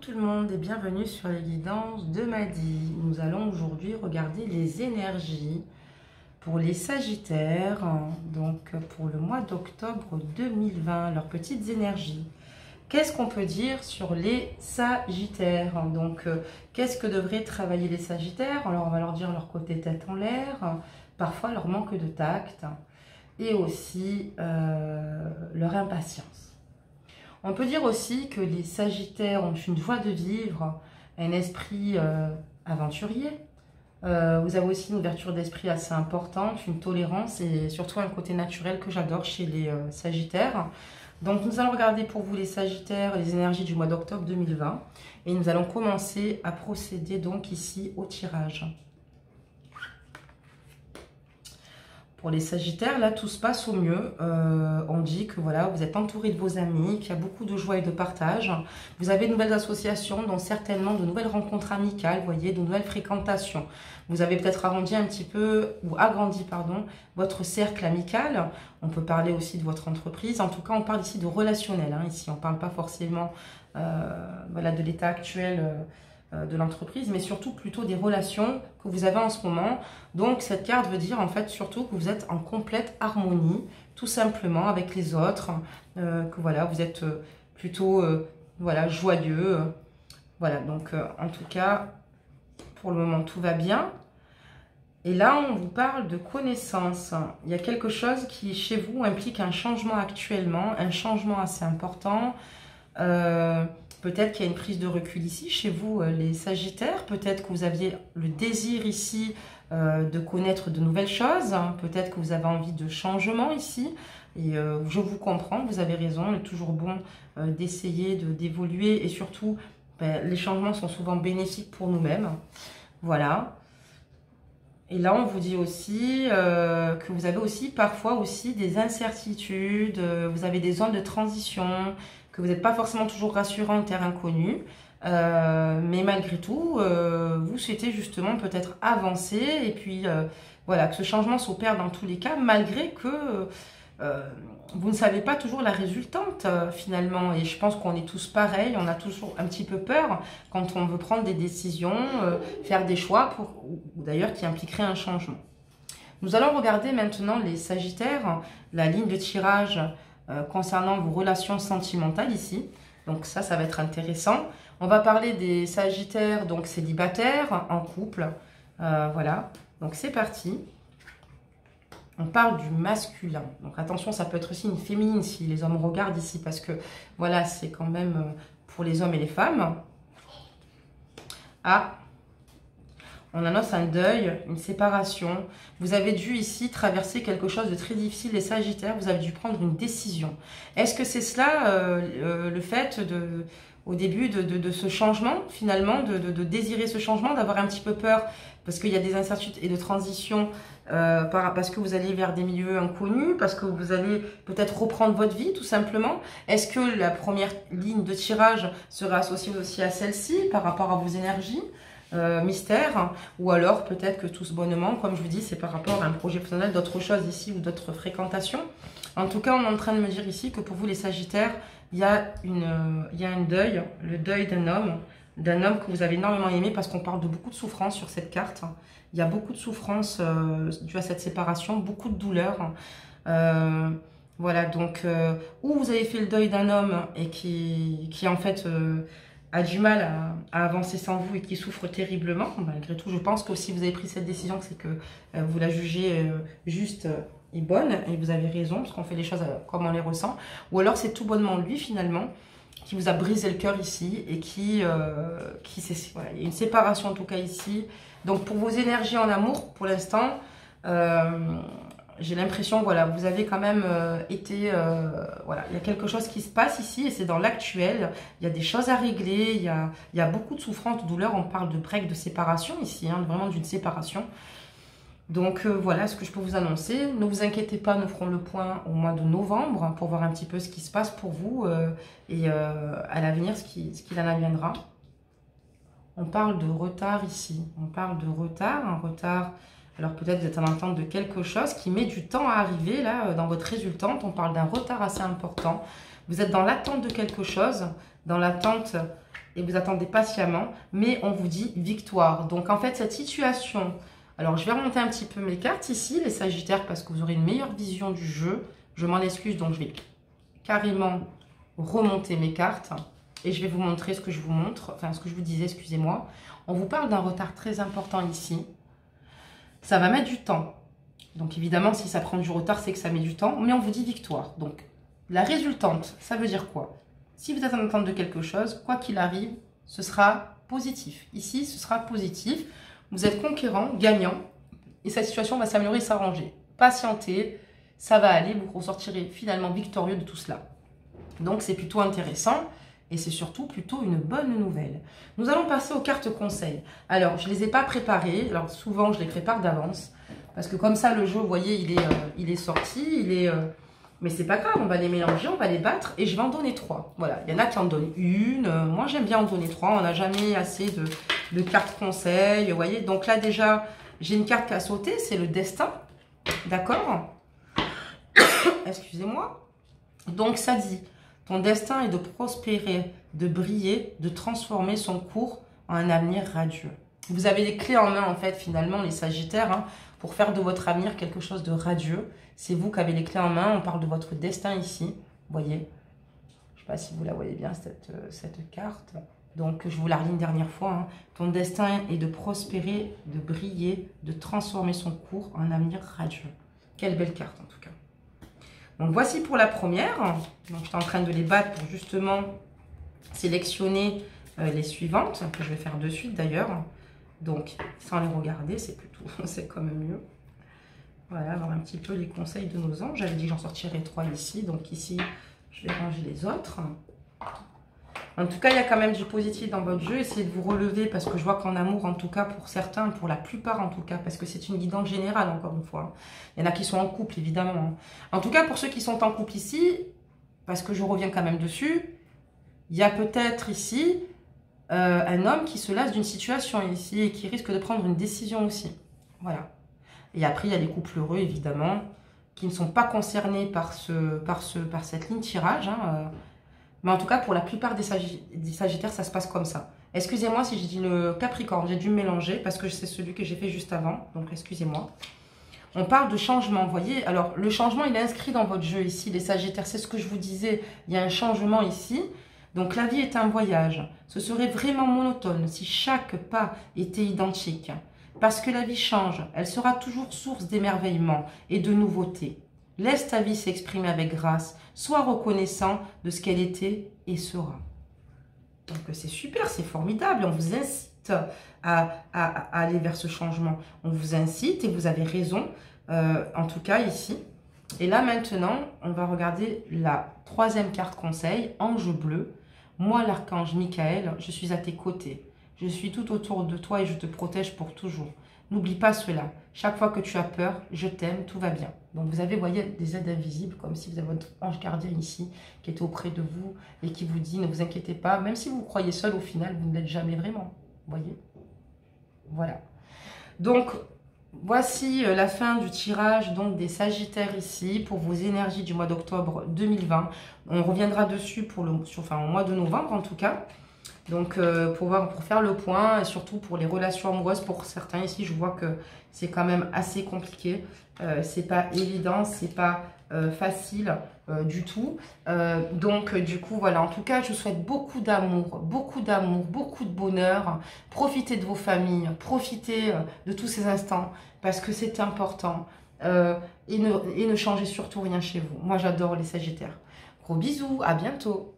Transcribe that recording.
tout le monde et bienvenue sur les guidances de Madi. Nous allons aujourd'hui regarder les énergies pour les Sagittaires, donc pour le mois d'octobre 2020, leurs petites énergies. Qu'est-ce qu'on peut dire sur les Sagittaires? Donc, qu'est-ce que devraient travailler les Sagittaires? Alors, on va leur dire leur côté tête en l'air, parfois leur manque de tact et aussi leur impatience. On peut dire aussi que les Sagittaires ont une joie de vivre, un esprit aventurier. Vous avez aussi une ouverture d'esprit assez importante, une tolérance et surtout un côté naturel que j'adore chez les Sagittaires. Donc nous allons regarder pour vous les Sagittaires, les énergies du mois d'octobre 2020 et nous allons commencer à procéder donc ici au tirage. Pour les Sagittaires, là, tout se passe au mieux. On dit que voilà, vous êtes entouré de vos amis, qu'il y a beaucoup de joie et de partage. Vous avez de nouvelles associations, dont certainement de nouvelles rencontres amicales, vous voyez, de nouvelles fréquentations. Vous avez peut-être arrondi un petit peu, ou agrandi, pardon, votre cercle amical. On peut parler aussi de votre entreprise. En tout cas, on parle ici de relationnel. Hein, ici, on ne parle pas forcément voilà, de l'état actuel de l'entreprise, mais surtout plutôt des relations que vous avez en ce moment. Donc cette carte veut dire en fait surtout que vous êtes en complète harmonie, tout simplement avec les autres, que voilà, vous êtes plutôt voilà, joyeux. Voilà, donc en tout cas, pour le moment, tout va bien. Et là, on vous parle de connaissance. Il y a quelque chose qui, chez vous, implique un changement actuellement, un changement assez important. Peut-être qu'il y a une prise de recul ici, chez vous, les Sagittaires. Peut-être que vous aviez le désir ici de connaître de nouvelles choses. Peut-être que vous avez envie de changement ici. Et je vous comprends, vous avez raison. Il est toujours bon d'essayer d'évoluer. Et surtout, les changements sont souvent bénéfiques pour nous-mêmes. Voilà. Et là, on vous dit aussi que vous avez aussi parfois aussi des incertitudes. Vous avez des zones de transition, que vous n'êtes pas forcément toujours rassurant en terre inconnue, mais malgré tout, vous souhaitez justement peut-être avancer et puis voilà, que ce changement s'opère dans tous les cas, malgré que vous ne savez pas toujours la résultante finalement. Et je pense qu'on est tous pareils, on a toujours un petit peu peur quand on veut prendre des décisions, faire des choix, ou d'ailleurs qui impliqueraient un changement. Nous allons regarder maintenant les Sagittaires, la ligne de tirage concernant vos relations sentimentales ici. Donc ça va être intéressant. On va parler des Sagittaires, donc célibataires, en couple. Voilà, donc c'est parti. On parle du masculin. Donc attention, ça peut être aussi une féminine si les hommes regardent ici, parce que voilà, c'est quand même pour les hommes et les femmes. Ah, on annonce un deuil, une séparation. Vous avez dû ici traverser quelque chose de très difficile, les Sagittaires. Vous avez dû prendre une décision. Est-ce que c'est cela, le fait au début de ce changement, finalement, de désirer ce changement, d'avoir un petit peu peur, parce qu'il y a des incertitudes et de transition, parce que vous allez vers des milieux inconnus, parce que vous allez peut-être reprendre votre vie, tout simplement. Est-ce que la première ligne de tirage sera associée aussi à celle-ci, par rapport à vos énergies mystère, ou alors peut-être que tout ce bonnement, comme je vous dis, c'est par rapport à un projet personnel, d'autres choses ici ou d'autres fréquentations. En tout cas, on est en train de me dire ici que pour vous les Sagittaires, il y a un deuil, le deuil d'un homme que vous avez énormément aimé, parce qu'on parle de beaucoup de souffrance sur cette carte. Il y a beaucoup de souffrance due à cette séparation, beaucoup de douleur. Voilà, donc, ou vous avez fait le deuil d'un homme et qui en fait a du mal à avancer sans vous et qui souffre terriblement. Malgré tout, je pense que si vous avez pris cette décision, c'est que vous la jugez juste et bonne, et vous avez raison, parce qu'on fait les choses comme on les ressent. Ou alors c'est tout bonnement lui, finalement, qui vous a brisé le cœur ici, et voilà, il y a une séparation en tout cas ici. Donc pour vos énergies en amour, pour l'instant, j'ai l'impression, voilà, vous avez quand même été, voilà, il y a quelque chose qui se passe ici, et c'est dans l'actuel. Il y a des choses à régler, il y a beaucoup de souffrance, de douleur. On parle de break, de séparation ici, hein, vraiment d'une séparation. Donc voilà ce que je peux vous annoncer. Ne vous inquiétez pas, nous ferons le point au mois de novembre pour voir un petit peu ce qui se passe pour vous et à l'avenir ce qu'il en adviendra. On parle de retard ici. On parle de retard, un retard. Alors peut-être vous êtes en attente de quelque chose qui met du temps à arriver là dans votre résultante. On parle d'un retard assez important. Vous êtes dans l'attente de quelque chose, dans l'attente et vous attendez patiemment, mais on vous dit victoire. Donc en fait, cette situation, alors je vais remonter un petit peu mes cartes ici, les Sagittaires, parce que vous aurez une meilleure vision du jeu. Je m'en excuse, donc je vais carrément remonter mes cartes et je vais vous montrer ce que je vous montre, enfin ce que je vous disais, excusez-moi. On vous parle d'un retard très important ici. Ça va mettre du temps. Donc évidemment, si ça prend du retard, c'est que ça met du temps, mais on vous dit victoire. Donc la résultante, ça veut dire quoi? Si vous êtes en attente de quelque chose, quoi qu'il arrive, ce sera positif. Ici, ce sera positif. Vous êtes conquérant, gagnant, et cette situation va s'améliorer et s'arranger. Patientez, ça va aller, vous ressortirez finalement victorieux de tout cela. Donc c'est plutôt intéressant, et c'est surtout plutôt une bonne nouvelle. Nous allons passer aux cartes conseils. Alors, je ne les ai pas préparées, alors souvent je les prépare d'avance, parce que comme ça, le jeu, vous voyez, il est sorti, mais c'est pas grave, on va les mélanger, on va les battre, et je vais en donner 3. Voilà, il y en a qui en donnent une, moi j'aime bien en donner 3, on n'a jamais assez de cartes conseils, vous voyez. Donc là déjà, j'ai une carte qui a sauté, c'est le destin, d'accord? Excusez-moi. Donc ça dit, ton destin est de prospérer, de briller, de transformer son cours en un avenir radieux. Vous avez les clés en main en fait finalement les Sagittaires, hein, pour faire de votre avenir quelque chose de radieux. C'est vous qui avez les clés en main. On parle de votre destin ici. Vous voyez, je ne sais pas si vous la voyez bien, cette carte. Donc, je vous la relis une dernière fois. Hein. Ton destin est de prospérer, de briller, de transformer son cours en avenir radieux. Quelle belle carte en tout cas. Donc, voici pour la première. Donc, j'étais en train de les battre pour justement sélectionner les suivantes, que je vais faire de suite d'ailleurs. Donc, sans les regarder, c'est plutôt, c'est quand même mieux. Voilà, avoir un petit peu les conseils de nos anges. J'avais dit que j'en sortirais 3 ici. Donc ici, je vais ranger les autres. En tout cas, il y a quand même du positif dans votre jeu. Essayez de vous relever parce que je vois qu'en amour, en tout cas, pour certains, pour la plupart en tout cas, parce que c'est une guidance générale, encore une fois. Il y en a qui sont en couple, évidemment. En tout cas, pour ceux qui sont en couple ici, parce que je reviens quand même dessus, il y a peut-être ici un homme qui se lasse d'une situation ici et qui risque de prendre une décision aussi. Voilà. Et après, il y a les couples heureux, évidemment, qui ne sont pas concernés par cette ligne tirage. Hein, mais en tout cas, pour la plupart des Sagittaires, ça se passe comme ça. Excusez-moi si j'ai dit le Capricorne, j'ai dû me mélanger parce que c'est celui que j'ai fait juste avant. Donc, excusez-moi. On parle de changement, vous voyez. Alors, le changement, il est inscrit dans votre jeu ici, les Sagittaires. C'est ce que je vous disais. Il y a un changement ici. Donc, la vie est un voyage. Ce serait vraiment monotone si chaque pas était identique. Parce que la vie change, elle sera toujours source d'émerveillement et de nouveautés. Laisse ta vie s'exprimer avec grâce, sois reconnaissant de ce qu'elle était et sera. Donc c'est super, c'est formidable, on vous incite à aller vers ce changement. On vous incite et vous avez raison, en tout cas ici. Et là maintenant, on va regarder la 3e carte conseil, ange bleu. Moi l'archange Michael, je suis à tes côtés. Je suis tout autour de toi et je te protège pour toujours. N'oublie pas cela. Chaque fois que tu as peur, je t'aime, tout va bien. Donc vous avez, voyez, des aides invisibles, comme si vous avez votre ange gardien ici, qui est auprès de vous et qui vous dit, ne vous inquiétez pas, même si vous vous croyez seul, au final, vous ne l'êtes jamais vraiment. Vous voyez? Voilà. Donc, voici la fin du tirage donc, des Sagittaires ici, pour vos énergies du mois d'octobre 2020. On reviendra dessus pour au mois de novembre en tout cas. Donc, pour faire le point, et surtout pour les relations amoureuses, pour certains ici, je vois que c'est quand même assez compliqué. C'est pas évident, c'est pas facile du tout. Donc, du coup, voilà. En tout cas, je vous souhaite beaucoup d'amour, beaucoup de bonheur. Profitez de vos familles, profitez de tous ces instants, parce que c'est important. Et ne changez surtout rien chez vous. Moi, j'adore les Sagittaires. Gros bisous, à bientôt.